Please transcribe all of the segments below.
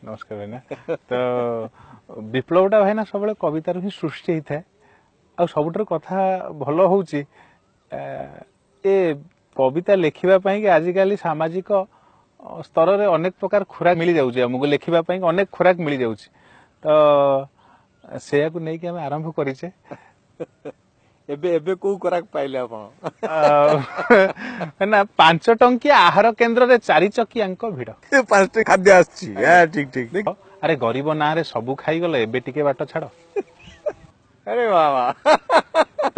नमस्कार भाईना तो विप्लवटा भाईना सब कवितार ही सृष्टि होता है आ सबुठार कथा भल हूँ ए कविता लिखापी आजिकल सामाजिक स्तर में अनेक प्रकार खुराक मिल जाऊँ आमको लिखापी अनेक खुराक मिल जाऊँ तो से नहीं कि आरंभ करें एबे एबे को खुराक पाइले आपण ना 5 टंकिया आहार केन्द्र रे 4 चकिया भिड़ 5टी खाद्य आछि ठीक ठीक अरे गरीब ना रे सबू खाई गल एबे टिके बाट छाड़ अरे वाह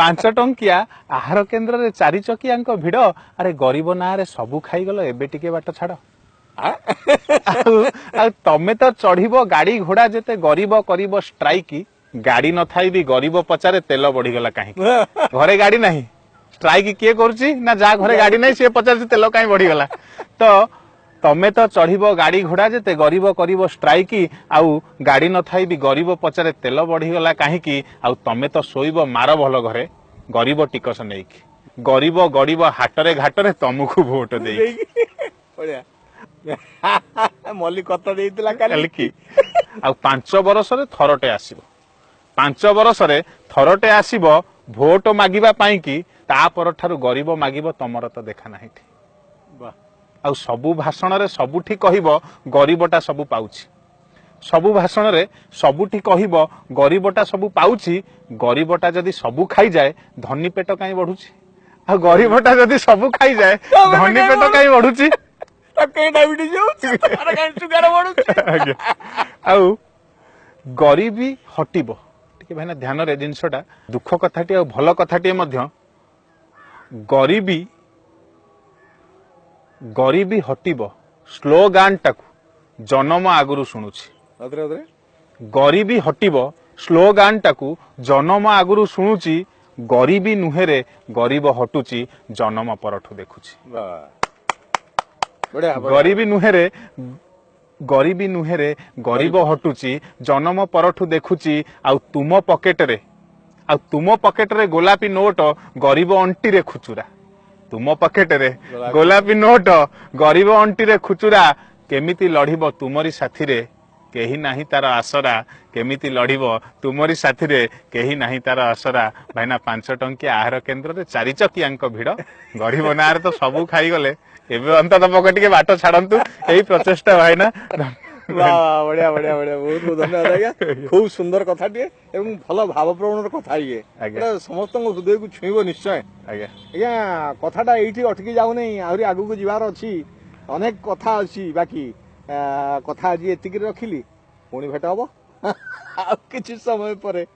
5 टंकिया आहार केन्द्र रे 4 चकिया भिड़ अरे गरीब ना रे सबू खाई गल एबे टिके बाट छाड़ तमे तो चढ़ीबो गाड़ी घोड़ा जेते गरीब करीब स्ट्राइक गाड़ी न थाई भी गरीब पचारे तेल बढ़ीगला कहीं घरे गाड़ी नहीं स्ट्राइक किए करुची ना जा घरे गाड़ी नहीं सी पचार तेल कहीं बढ़ीगला तो तमे तो चढ़ीबो गाड़ी घोड़ा जेते गरीब करीब स्ट्राइक आउ गाड़ी न थाई भी गरीब पचारे तेल बढ़ीगला कहीं आउ तमे तो शोइबो मार भल घरे गरीब टिकस नहीं गरीब गरीब हाटरे घाटरे तुमको भोट दे मल्ली कत देइतला काली की आउ 5 वर्ष रे थरटे आसीबो 5 वर्ष रे थरटे आसीबो भोट मागिबा पाई कि ता पर ठारू गरीब मागिबो तमर तो देखा नाही वाह आउ सबु भाषण रे सबुठी कहिबो गरीबटा सबु पाउछि सबु भाषण रे सबुठी कहिबो गरीबटा सबु पाउछि गरीबटा जदी सबु खाई जाए धनी पेट काई बढ़ुछि आ गरीबटा जदी सबु खाई जाए धनी पेट काई बढ़ुछि कई डायबिटीज होछि अरे काई सुगार बढ़ुछि आउ गरीबी हटिबो टिके भाईना ध्यान रे जिनसटा दुख कथाटी आ भल कथाटी मध्य गरीबी गरीबी हटिबो स्लोगान टाकू जन्म आगुरु शुणुछि अदरे अदरे गरीबी हटिबो स्लोगान टाकू जन्म आगुरु शुणुछि गरीबी नुहेरे गरीब हटुछि जन्म परठु देखुछि बढ़िया गरीबी नुहेरे गरीबी नुहेरे गरीब हटुची जन्म परठु देखुची आउ तुम पकेट रे गोलापी नोट गरीब अंटी रे खुचुरा तुम पकेट रे गोलापी नोट गरीब अंटी रे खुचुरा केमिति लढिबो तुमरी साथी रे केही नाही तार आसरा केमिति लढिबो तुमरी साथी रे केही नाही तार आसरा भाईना 5 टंकिया आहार केन्द्र रे 4 चकिया भिड़ गरीब नारे तो सबू खाई गले एबे अंतत पके टिके बाट छाड़ंतु एही प्रचेष्टा भाईना वाह बढ़िया बढ़िया बढ़िया बहुत बहुत धन्यवाद आज्ञा खूब सुंदर कथाटे एवं भल भावप्रवण कथा ये समस्त हृदय को छुईब निश्चय आज्ञा आज्ञा कथाटा एठी अटकी जाऊ नहीं आहरी आगु को जीवार अछि अनेक कथा अछि बाकी कथा आज एतिक रखिली पुणी भेट हबो आ किछि समय परे